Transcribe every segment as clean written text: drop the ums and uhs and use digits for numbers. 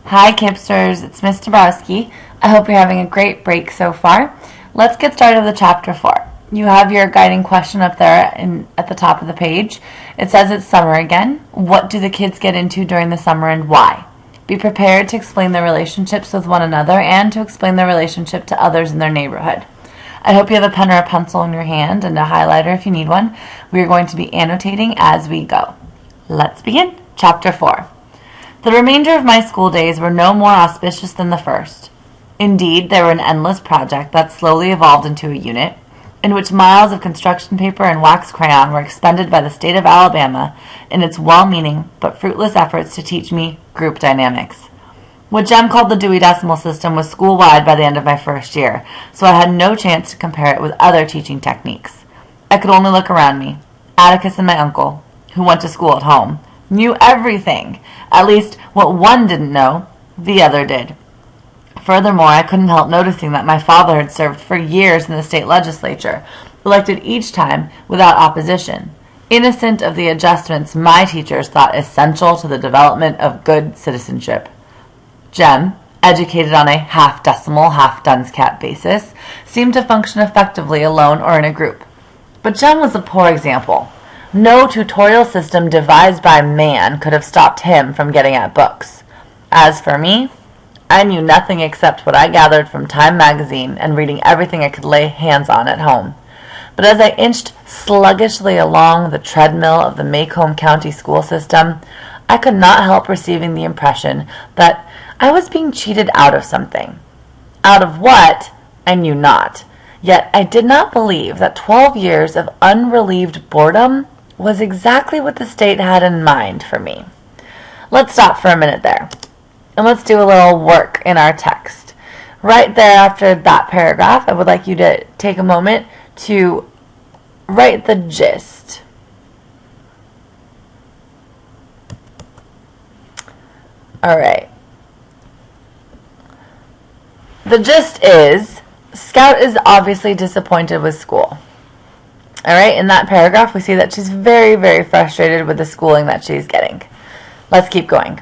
Hi Kipsters, it's Miss Stabrowski. I hope you're having a great break so far. Let's get started with chapter 4. You have your guiding question up there at the top of the page. It says it's summer again. What do the kids get into during the summer and why? Be prepared to explain their relationships with one another and to explain their relationship to others in their neighborhood. I hope you have a pen or a pencil in your hand and a highlighter if you need one. We are going to be annotating as we go. Let's begin. Chapter 4. The remainder of my school days were no more auspicious than the first. Indeed, they were an endless project that slowly evolved into a unit, in which miles of construction paper and wax crayon were expended by the state of Alabama in its well-meaning but fruitless efforts to teach me group dynamics. What Jem called the Dewey Decimal System was school-wide by the end of my first year, so I had no chance to compare it with other teaching techniques. I could only look around me. Atticus and my uncle, who went to school at home, knew everything. At least what one didn't know, the other did. Furthermore, I couldn't help noticing that my father had served for years in the state legislature, elected each time without opposition, innocent of the adjustments my teachers thought essential to the development of good citizenship. Jem, educated on a half-decimal, half-duns-cat basis, seemed to function effectively alone or in a group. But Jem was a poor example. No tutorial system devised by man could have stopped him from getting at books. As for me, I knew nothing except what I gathered from Time magazine and reading everything I could lay hands on at home. But as I inched sluggishly along the treadmill of the Macomb County school system, I could not help receiving the impression that I was being cheated out of something. Out of what, I knew not. Yet I did not believe that 12 years of unrelieved boredom was exactly what the state had in mind for me. Let's stop for a minute there, and let's do a little work in our text. Right there after that paragraph, I would like you to take a moment to write the gist. All right. The gist is, Scout is obviously disappointed with school. All right, in that paragraph, we see that she's very, very frustrated with the schooling that she's getting. Let's keep going.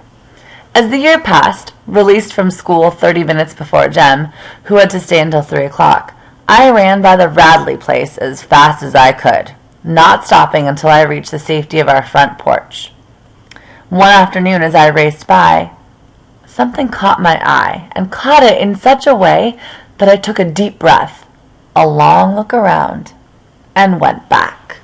As the year passed, released from school 30 minutes before Jem, who had to stay until 3 o'clock, I ran by the Radley place as fast as I could, not stopping until I reached the safety of our front porch. One afternoon, as I raced by, something caught my eye, and caught it in such a way that I took a deep breath, a long look around, and went back.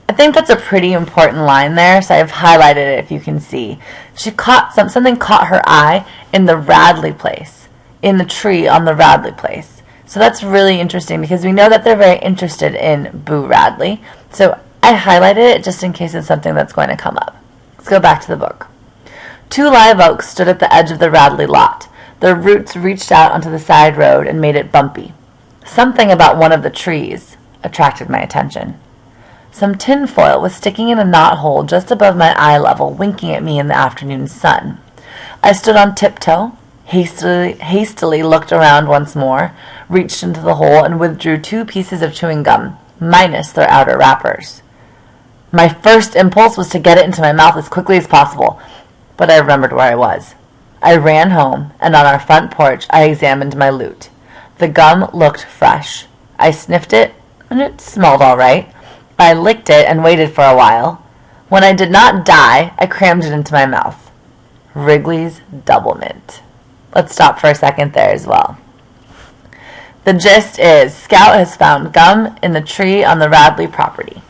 I think that's a pretty important line there, so I've highlighted it if you can see. Something caught her eye in the Radley place, in the tree on the Radley place. So that's really interesting because we know that they're very interested in Boo Radley. So I highlighted it just in case it's something that's going to come up. Let's go back to the book. 2 live oaks stood at the edge of the Radley lot. Their roots reached out onto the side road and made it bumpy. Something about one of the trees attracted my attention. Some tinfoil was sticking in a knothole just above my eye level, winking at me in the afternoon sun. I stood on tiptoe, hastily looked around once more, reached into the hole, and withdrew 2 pieces of chewing gum, minus their outer wrappers. My first impulse was to get it into my mouth as quickly as possible, but I remembered where I was. I ran home, and on our front porch I examined my loot. The gum looked fresh. I sniffed it, and it smelled all right. I licked it and waited for a while. When I did not die, I crammed it into my mouth. Wrigley's Double Mint. Let's stop for a second there as well. The gist is, Scout has found gum in the tree on the Radley property.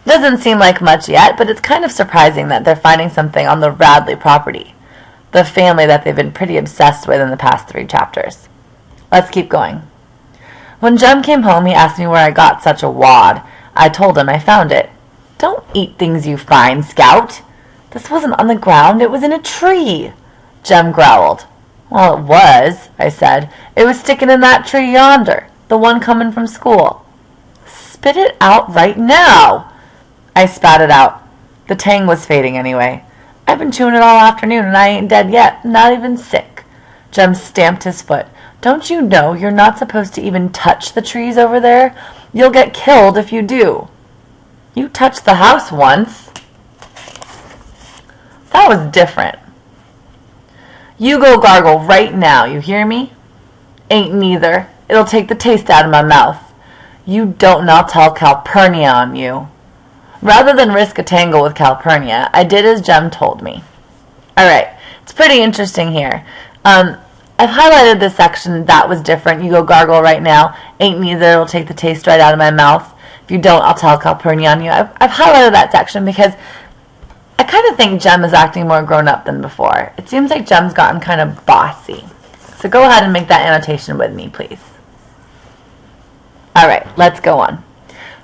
Doesn't seem like much yet, but it's kind of surprising that they're finding something on the Radley property, the family that they've been pretty obsessed with in the past 3 chapters. Let's keep going. When Jem came home, he asked me where I got such a wad. I told him I found it. Don't eat things you find, Scout. This wasn't on the ground, it was in a tree. Jem growled. Well, it was, I said. It was sticking in that tree yonder, the one coming from school. Spit it out right now. I spat it out. The tang was fading anyway. I've been chewing it all afternoon and I ain't dead yet, not even sick. Jem stamped his foot. Don't you know you're not supposed to even touch the trees over there? You'll get killed if you do. You touched the house once. That was different. You go gargle right now, you hear me? Ain't neither. It'll take the taste out of my mouth. You don't and I'll tell Calpurnia on you. Rather than risk a tangle with Calpurnia, I did as Jem told me. Alright, it's pretty interesting here. I've highlighted this section, that was different. You go gargle right now. Ain't neither, it'll take the taste right out of my mouth. If you don't, I'll tell Calpurnia on you. I've highlighted that section because I kind of think Jem is acting more grown up than before. It seems like Jem's gotten kind of bossy. So go ahead and make that annotation with me, please. Alright, let's go on.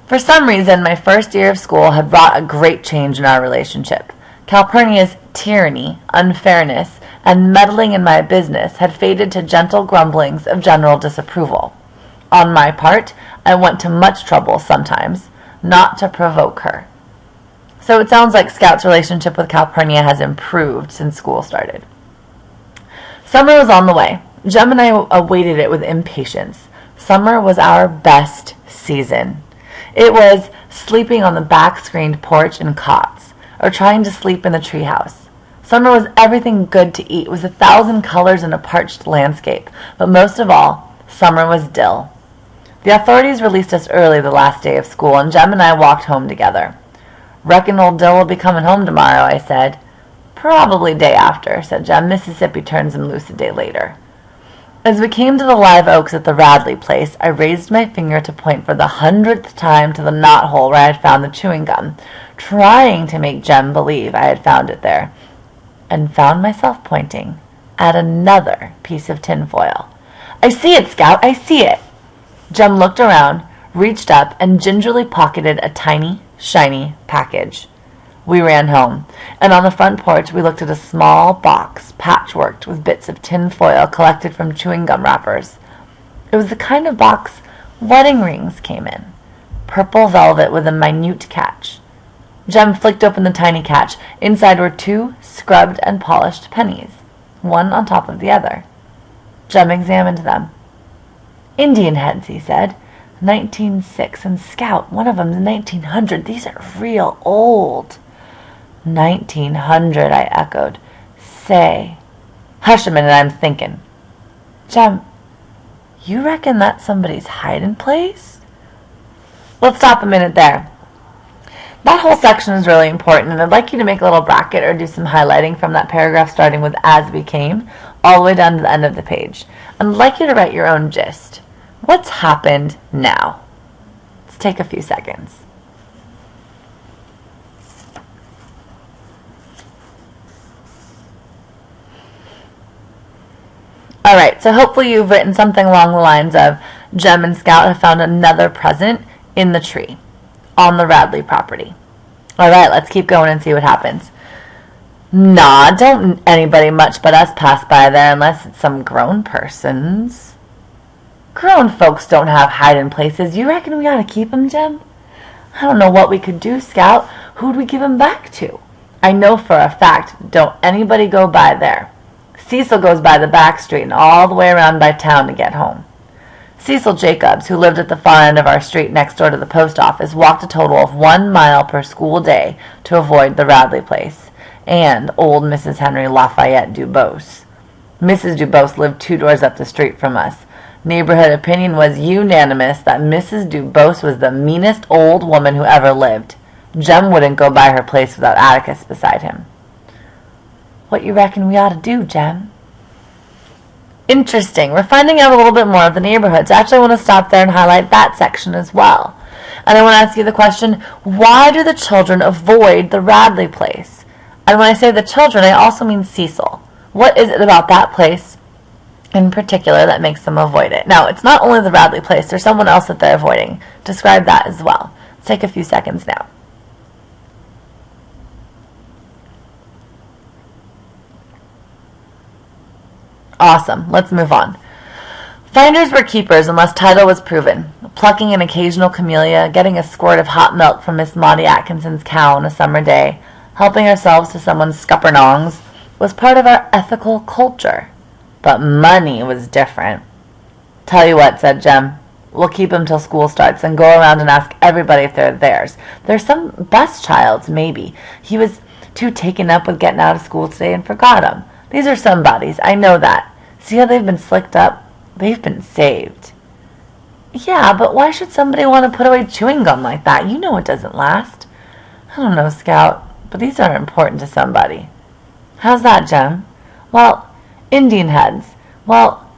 For some reason, my first year of school had wrought a great change in our relationship. Calpurnia's tyranny, unfairness, and meddling in my business had faded to gentle grumblings of general disapproval. On my part, I went to much trouble sometimes, not to provoke her. So it sounds like Scout's relationship with Calpurnia has improved since school started. Summer was on the way. Jem and I awaited it with impatience. Summer was our best season. It was sleeping on the back-screened porch in cots, or trying to sleep in the treehouse. Summer was everything good to eat. It was 1,000 colors in a parched landscape. But most of all, summer was Dill. The authorities released us early the last day of school, and Jem and I walked home together. Reckon old Dill will be coming home tomorrow, I said. Probably day after, said Jem. Mississippi turns him loose a day later. As we came to the live oaks at the Radley place, I raised my finger to point for the 100th time to the knothole where I had found the chewing gum, trying to make Jem believe I had found it there, and found myself pointing at another piece of tinfoil. I see it, Scout, I see it. Jem looked around, reached up, and gingerly pocketed a tiny, shiny package. We ran home, and on the front porch we looked at a small box patchworked with bits of tin foil collected from chewing gum wrappers. It was the kind of box wedding rings came in, purple velvet with a minute catch. Jem flicked open the tiny catch. Inside were 2 scrubbed and polished pennies, one on top of the other. Jem examined them. Indian heads, he said. 1906, and Scout, one of them's 1900. These are real old. 1900, I echoed. Say. Hush a minute, I'm thinking. Jem, you reckon that's somebody's hiding place? Let's stop a minute there. That whole section is really important, and I'd like you to make a little bracket or do some highlighting from that paragraph starting with as we came all the way down to the end of the page. And I'd like you to write your own gist. What's happened now? Let's take a few seconds. Alright, so hopefully you've written something along the lines of Jem and Scout have found another present in the tree on the Radley property. Alright, let's keep going and see what happens. Nah, don't anybody much but us pass by there unless it's some grown persons. Grown folks don't have hiding places. You reckon we ought to keep 'em, Jem? I don't know what we could do, Scout. Who'd we give 'em back to? I know for a fact don't anybody go by there. Cecil goes by the back street and all the way around by town to get home. Cecil Jacobs, who lived at the far end of our street next door to the post office, walked a total of 1 mile per school day to avoid the Radley place, and old Mrs. Henry Lafayette Dubose. Mrs. Dubose lived 2 doors up the street from us. Neighborhood opinion was unanimous that Mrs. Dubose was the meanest old woman who ever lived. Jem wouldn't go by her place without Atticus beside him. What you reckon we ought to do, Jem? Interesting. We're finding out a little bit more of the neighborhood. So actually I want to stop there and highlight that section as well. And I want to ask you the question, why do the children avoid the Radley place? And when I say the children, I also mean Cecil. What is it about that place in particular that makes them avoid it? Now, it's not only the Radley place. There's someone else that they're avoiding. Describe that as well. Let's take a few seconds now. Awesome. Let's move on. Finders were keepers unless title was proven. Plucking an occasional camellia, getting a squirt of hot milk from Miss Maudie Atkinson's cow on a summer day, helping ourselves to someone's scuppernongs was part of our ethical culture. But money was different. Tell you what, said Jem. We'll keep them till school starts and go around and ask everybody if they're theirs. There's some bus child's, maybe. He was too taken up with getting out of school today and forgot 'em. These are somebodies, I know that. See how they've been slicked up? They've been saved. Yeah, but why should somebody want to put away chewing gum like that? You know it doesn't last. I don't know, Scout, but these are important to somebody. How's that, Jem? Well, Indian heads. Well,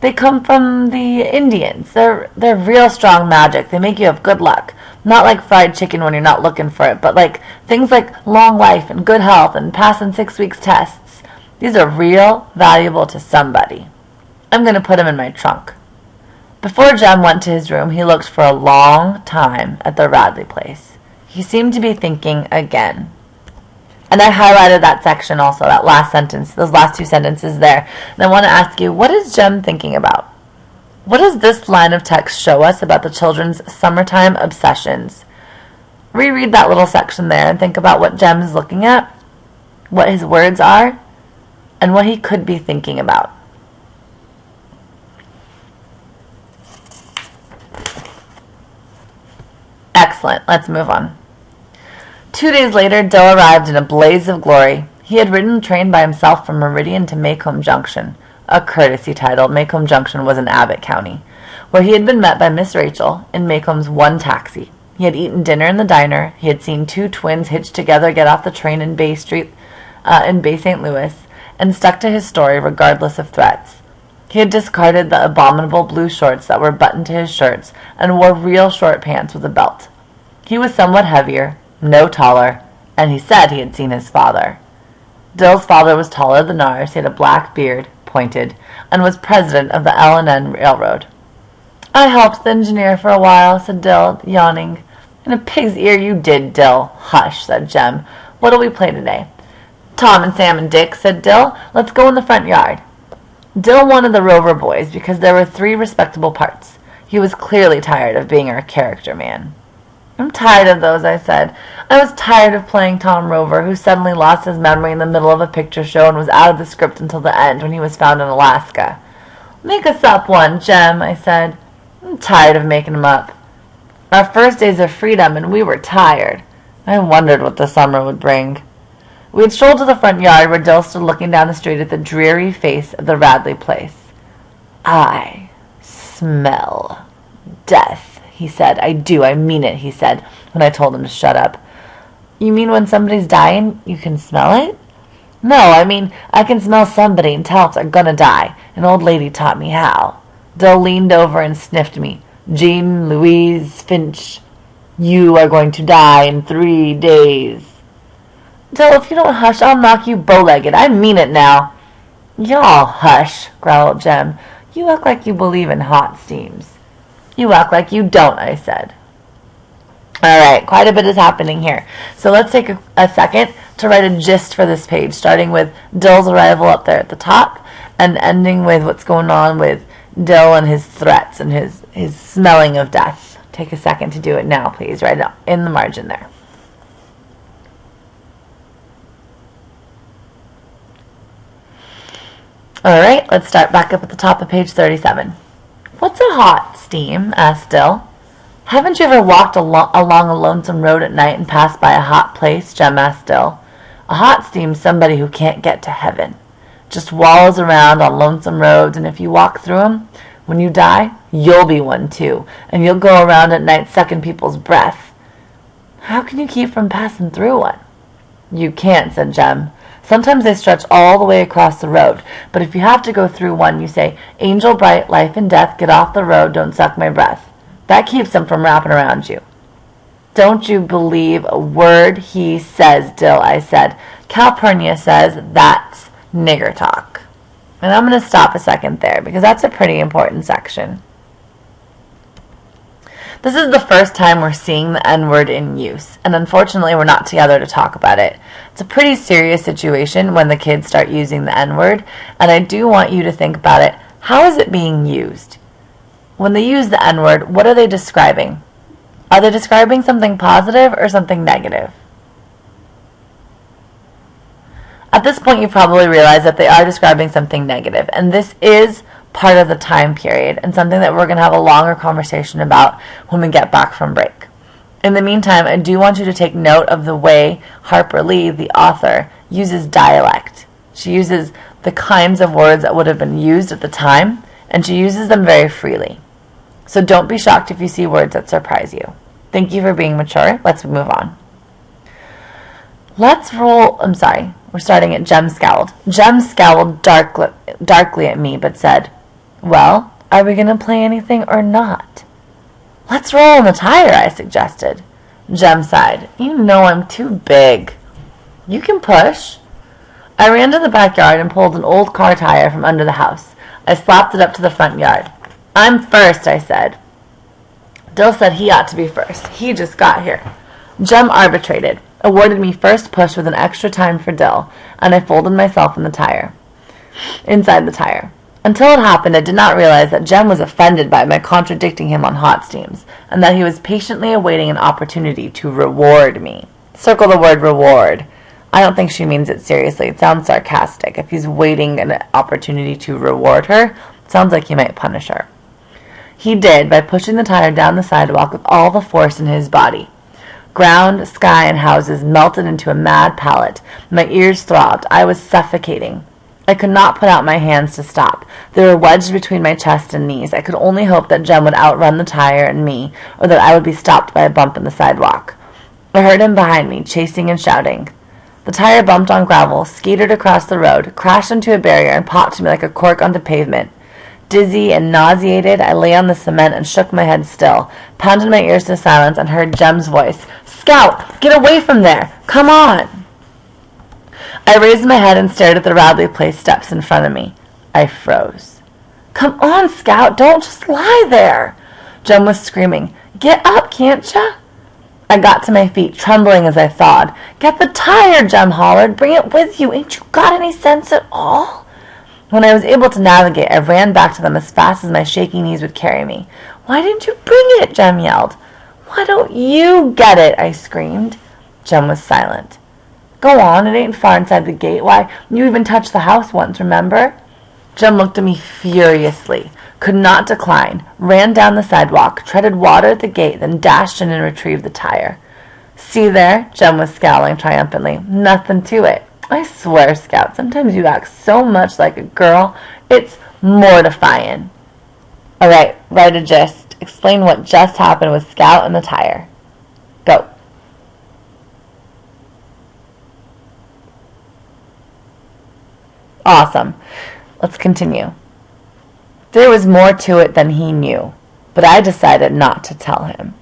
they come from the Indians. They're real strong magic. They make you have good luck. Not like fried chicken when you're not looking for it, but like things like long life and good health and passing 6 weeks tests. These are real valuable to somebody. I'm going to put them in my trunk. Before Jem went to his room, he looked for a long time at the Radley place. He seemed to be thinking again. And I highlighted that section also, that last sentence, those last 2 sentences there. And I want to ask you, what is Jem thinking about? What does this line of text show us about the children's summertime obsessions? Reread that little section there and think about what Jem is looking at, what his words are, and what he could be thinking about. Excellent. Let's move on. 2 days later, Dill arrived in a blaze of glory. He had ridden the train by himself from Meridian to Maycomb Junction, a courtesy title. Maycomb Junction was in Abbott County, where he had been met by Miss Rachel in Maycomb's one taxi. He had eaten dinner in the diner. He had seen 2 twins hitched together get off the train in Bay Street, in Bay St. Louis, and stuck to his story regardless of threats. He had discarded the abominable blue shorts that were buttoned to his shirts and wore real short pants with a belt. He was somewhat heavier, no taller, and he said he had seen his father. Dill's father was taller than ours. He had a black beard, pointed, and was president of the L&N Railroad. I helped the engineer for a while, said Dill, yawning. In a pig's ear you did, Dill. Hush, said Jem. What'll we play today? Tom and Sam and Dick, said Dill. Let's go in the front yard. Dill wanted the Rover boys because there were 3 respectable parts. He was clearly tired of being our character man. I'm tired of those, I said. I was tired of playing Tom Rover, who suddenly lost his memory in the middle of a picture show and was out of the script until the end when he was found in Alaska. Make us up one, Jem, I said. I'm tired of making them up. Our first days of freedom, and we were tired. I wondered what the summer would bring. We had strolled to the front yard where Dill stood looking down the street at the dreary face of the Radley place. I smell death, he said. I do, I mean it, he said, when I told him to shut up. You mean when somebody's dying, you can smell it? No, I mean, I can smell somebody and tell if they're gonna die. An old lady taught me how. Dill leaned over and sniffed me. Jean Louise Finch, you are going to die in 3 days. Dill, if you don't hush, I'll knock you bow-legged. I mean it now. Y'all hush, growled Jem. You act like you believe in hot steams. You act like you don't, I said. All right, quite a bit is happening here. So let's take a second to write a gist for this page, starting with Dill's arrival up there at the top and ending with what's going on with Dill and his threats and his smelling of death. Take a second to do it now, please. Write it in the margin there. All right, let's start back up at the top of page 37. What's a hot steam? Asked Dill. Haven't you ever walked along a lonesome road at night and passed by a hot place? Jem asked Dill. A hot steam's somebody who can't get to heaven. Just wallows around on lonesome roads, and if you walk through them, when you die, you'll be one too, and you'll go around at night sucking people's breath. How can you keep from passing through one? You can't, said Jem. Sometimes they stretch all the way across the road, but if you have to go through one, you say, Angel bright, life and death, get off the road, don't suck my breath. That keeps them from wrapping around you. Don't you believe a word he says, Dill, I said. Calpurnia says that's nigger talk. And I'm going to stop a second there because that's a pretty important section. This is the first time we're seeing the N-word in use, and unfortunately we're not together to talk about it. It's a pretty serious situation when the kids start using the N-word, and I do want you to think about it. How is it being used? When they use the N-word, what are they describing? Are they describing something positive or something negative? At this point, you probably realize that they are describing something negative, and this is part of the time period and something that we're going to have a longer conversation about when we get back from break. In the meantime, I do want you to take note of the way Harper Lee, the author, uses dialect. She uses the kinds of words that would have been used at the time, and she uses them very freely. So don't be shocked if you see words that surprise you. Thank you for being mature. Let's move on. We're starting at Jem scowled. Jem scowled darkly at me, but said, "Well, are we going to play anything or not?" "Let's roll on the tire," I suggested. Jem sighed. "You know I'm too big." "You can push." I ran to the backyard and pulled an old car tire from under the house. I slapped it up to the front yard. "I'm first," I said. Dill said he ought to be first. He just got here. Jem arbitrated, awarded me first push with an extra time for Dill, and I folded myself inside the tire. Until it happened, I did not realize that Jem was offended by my contradicting him on hot steams, and that he was patiently awaiting an opportunity to reward me. Circle the word reward. I don't think she means it seriously. It sounds sarcastic. If he's waiting an opportunity to reward her, it sounds like he might punish her. He did, by pushing the tire down the sidewalk with all the force in his body. Ground, sky, and houses melted into a mad palette. My ears throbbed. I was suffocating. I could not put out my hands to stop. They were wedged between my chest and knees. I could only hope that Jem would outrun the tire and me, or that I would be stopped by a bump in the sidewalk. I heard him behind me, chasing and shouting. The tire bumped on gravel, skated across the road, crashed into a barrier, and popped me like a cork onto pavement. Dizzy and nauseated, I lay on the cement and shook my head still, pounded my ears to silence, and heard Jem's voice. "Scout, get away from there! Come on!" I raised my head and stared at the Radley Place steps in front of me. I froze. "Come on, Scout, don't just lie there!" Jem was screaming. "Get up, can't ya?" I got to my feet, trembling as I thawed. "Get the tire," Jem hollered. "Bring it with you. Ain't you got any sense at all?" When I was able to navigate, I ran back to them as fast as my shaking knees would carry me. "Why didn't you bring it?" Jem yelled. "Why don't you get it?" I screamed. Jem was silent. "Go on, it ain't far inside the gate. Why, you even touched the house once, remember?" Jem looked at me furiously, could not decline, ran down the sidewalk, treaded water at the gate, then dashed in and retrieved the tire. "See there?" Jem was scowling triumphantly. "Nothing to it. I swear, Scout, sometimes you act so much like a girl, it's mortifying." "All right, write a gist. Explain what just happened with Scout and the tire. Go." Awesome. Let's continue. "There was more to it than he knew, but I decided not to tell him."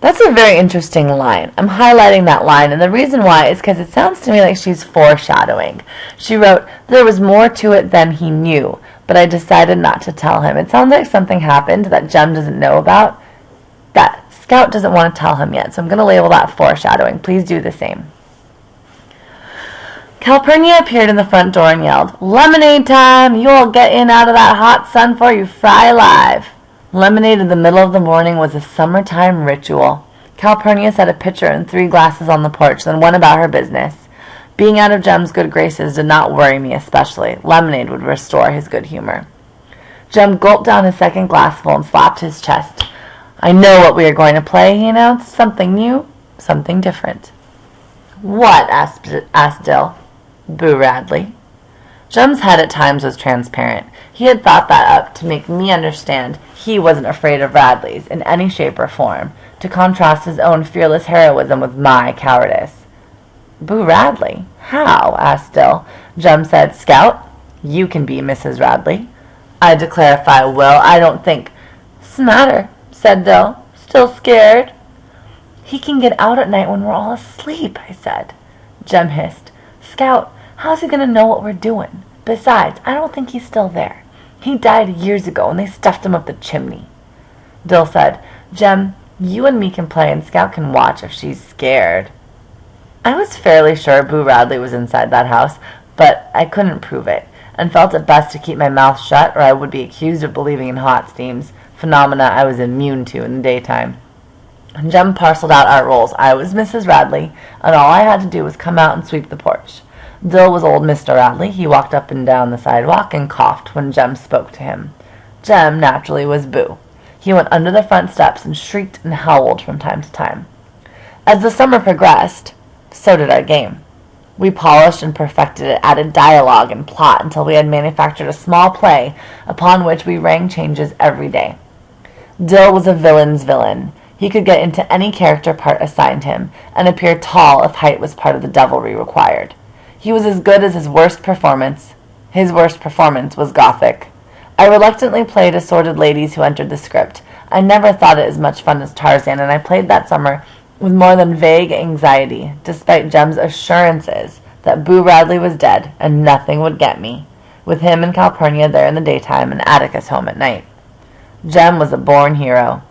That's a very interesting line. I'm highlighting that line, and the reason why is because it sounds to me like she's foreshadowing. She wrote, "There was more to it than he knew, but I decided not to tell him." It sounds like something happened that Jem doesn't know about, that Scout doesn't want to tell him yet, so I'm going to label that foreshadowing. Please do the same. Calpurnia appeared in the front door and yelled, "Lemonade time! You'll get in out of that hot sun before you fry alive." Lemonade in the middle of the morning was a summertime ritual. Calpurnia set a pitcher and 3 glasses on the porch, then went about her business. Being out of Jem's good graces did not worry me especially. Lemonade would restore his good humor. Jem gulped down his second glassful and slapped his chest. "I know what we are going to play," he announced. "Something new, something different." "What?" asked Dill. "Boo Radley." Jem's head at times was transparent. He had thought that up to make me understand he wasn't afraid of Radley's in any shape or form, to contrast his own fearless heroism with my cowardice. "Boo Radley? How?" asked Dill. Jem said, "Scout, you can be Mrs. Radley." "I declare if I will, I don't think—" "'Smatter?" said Dill, still scared. "He can get out at night when we're all asleep," I said. Jem hissed, "Scout, how's he going to know what we're doing? Besides, I don't think he's still there. He died years ago and they stuffed him up the chimney." Dill said, "Jem, you and me can play and Scout can watch if she's scared." I was fairly sure Boo Radley was inside that house, but I couldn't prove it, and felt it best to keep my mouth shut or I would be accused of believing in hot steams, phenomena I was immune to in the daytime. Jem parceled out our roles. I was Mrs. Radley, and all I had to do was come out and sweep the porch. Dill was old Mr. Radley. He walked up and down the sidewalk and coughed when Jem spoke to him. Jem, naturally, was Boo. He went under the front steps and shrieked and howled from time to time. As the summer progressed, so did our game. We polished and perfected it, added dialogue and plot until we had manufactured a small play upon which we rang changes every day. Dill was a villain's villain. He could get into any character part assigned him, and appear tall if height was part of the devilry required. He was as good as his worst performance. His worst performance was Gothic. I reluctantly played assorted ladies who entered the script. I never thought it as much fun as Tarzan, and I played that summer with more than vague anxiety, despite Jem's assurances that Boo Radley was dead and nothing would get me, with him and Calpurnia there in the daytime and Atticus home at night. Jem was a born hero.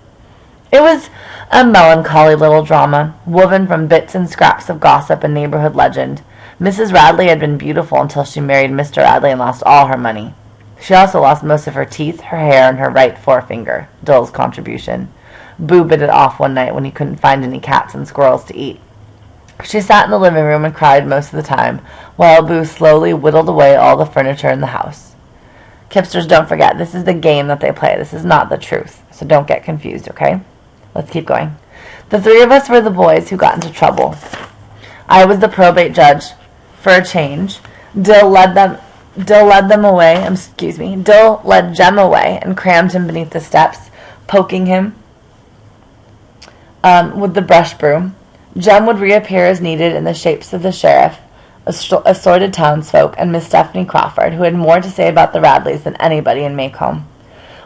It was a melancholy little drama, woven from bits and scraps of gossip and neighborhood legend. Mrs. Radley had been beautiful until she married Mr. Radley and lost all her money. She also lost most of her teeth, her hair, and her right forefinger, Dill's contribution. Boo bit it off one night when he couldn't find any cats and squirrels to eat. She sat in the living room and cried most of the time, while Boo slowly whittled away all the furniture in the house. Kipsters, don't forget, this is the game that they play. This is not the truth, so don't get confused, okay? Let's keep going. The three of us were the boys who got into trouble. I was the probate judge. For a change, Dill led Jem away and crammed him beneath the steps, poking him with the brush broom. Jem would reappear as needed in the shapes of the sheriff, assorted townsfolk, and Miss Stephanie Crawford, who had more to say about the Radleys than anybody in Maycomb.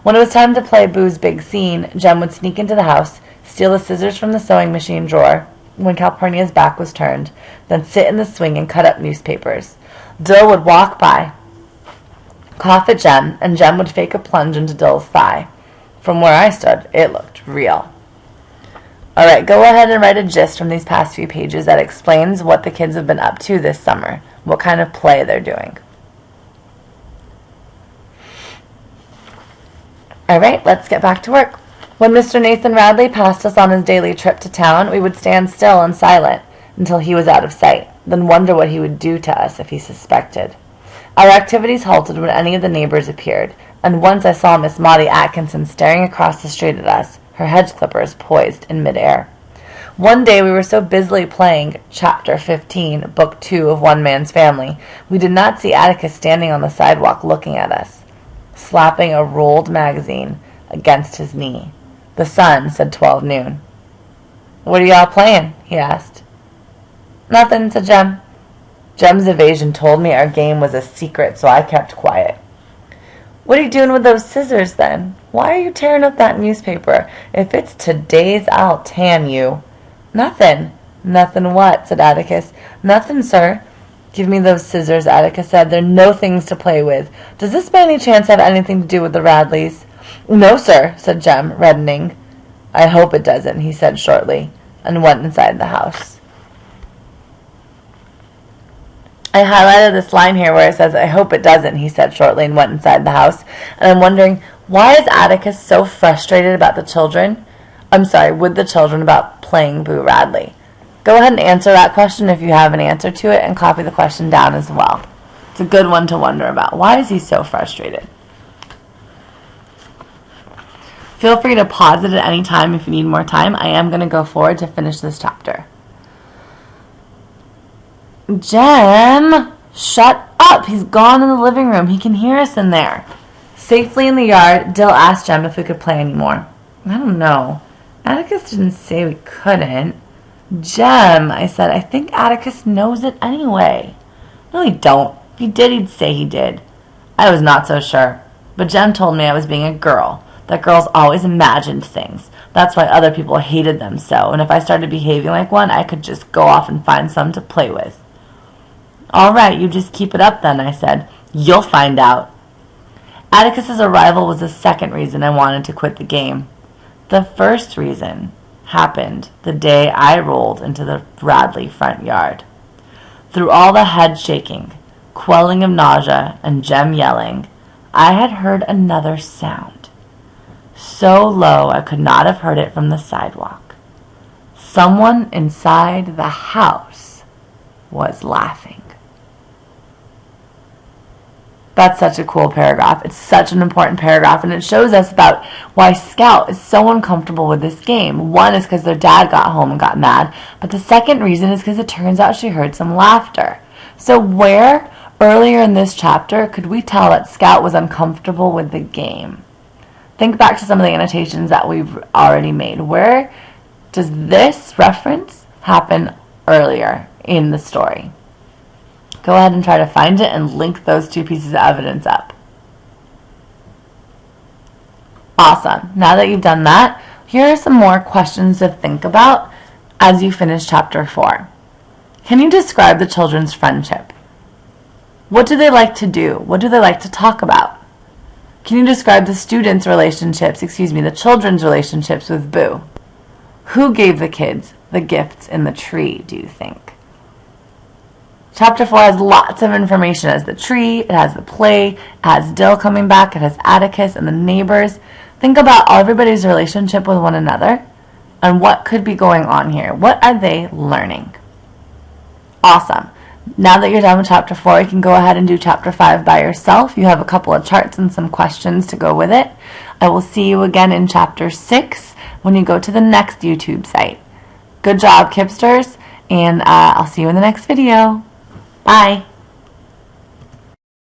When it was time to play Boo's big scene, Jem would sneak into the house, steal the scissors from the sewing machine drawer when Calpurnia's back was turned, then sit in the swing and cut up newspapers. Dill would walk by, cough at Jem, and Jem would fake a plunge into Dill's thigh. From where I stood, it looked real. All right, go ahead and write a gist from these past few pages that explains what the kids have been up to this summer, what kind of play they're doing. All right, let's get back to work. When Mr. Nathan Radley passed us on his daily trip to town, we would stand still and silent until he was out of sight, then wonder what he would do to us if he suspected. Our activities halted when any of the neighbors appeared, and once I saw Miss Maudie Atkinson staring across the street at us, her hedge clippers poised in midair. One day we were so busily playing Chapter 15, Book 2 of One Man's Family, we did not see Atticus standing on the sidewalk looking at us, slapping a rolled magazine against his knee. The sun said 12 noon. "What are y'all playing?" he asked. "Nothing," said Jem. Jem's evasion told me our game was a secret, so I kept quiet. "What are you doing with those scissors, then? Why are you tearing up that newspaper? If it's today's, I'll tan you." "Nothing." "Nothing what?" said Atticus. "Nothing, sir." "Give me those scissors," Atticus said. "They're no things to play with. Does this by any chance have anything to do with the Radleys?" "No, sir," said Jem, reddening. "I hope it doesn't," he said shortly, and went inside the house. I highlighted this line here where it says, "I hope it doesn't," he said shortly, and went inside the house. And I'm wondering, why is Atticus so frustrated about with the children about playing Boo Radley? Go ahead and answer that question if you have an answer to it, and copy the question down as well. It's a good one to wonder about. Why is he so frustrated? Feel free to pause it at any time if you need more time. I am going to go forward to finish this chapter. Jem, shut up. He's gone in the living room. He can hear us in there. Safely in the yard, Dill asked Jem if we could play anymore. I don't know. Atticus didn't say we couldn't. Jem, I said, I think Atticus knows it anyway. No, he don't. If he did, he'd say he did. I was not so sure. But Jem told me I was being a girl. That girls always imagined things. That's why other people hated them so. And if I started behaving like one, I could just go off and find some to play with. All right, you just keep it up then, I said. You'll find out. Atticus's arrival was the second reason I wanted to quit the game. The first reason happened the day I rolled into the Radley front yard. Through all the head shaking, quelling of nausea, and Jem yelling, I had heard another sound. So low I could not have heard it from the sidewalk. Someone inside the house was laughing. That's such a cool paragraph. It's such an important paragraph, and it shows us about why Scout is so uncomfortable with this game. One is because their dad got home and got mad, but the second reason is because it turns out she heard some laughter. So where earlier in this chapter could we tell that Scout was uncomfortable with the game? Think back to some of the annotations that we've already made. Where does this reference happen earlier in the story? Go ahead and try to find it and link those two pieces of evidence up. Awesome. Now that you've done that, here are some more questions to think about as you finish chapter 4. Can you describe the children's friendship? What do they like to do? What do they like to talk about? Can you describe the students' relationships, the children's relationships with Boo? Who gave the kids the gifts in the tree, do you think? Chapter 4 has lots of information. It has the tree, it has the play, it has Dill coming back, it has Atticus and the neighbors. Think about everybody's relationship with one another and what could be going on here. What are they learning? Awesome. Now that you're done with chapter 4, you can go ahead and do chapter 5 by yourself. You have a couple of charts and some questions to go with it. I will see you again in chapter 6 when you go to the next YouTube site. Good job, Kipsters, and I'll see you in the next video. Bye.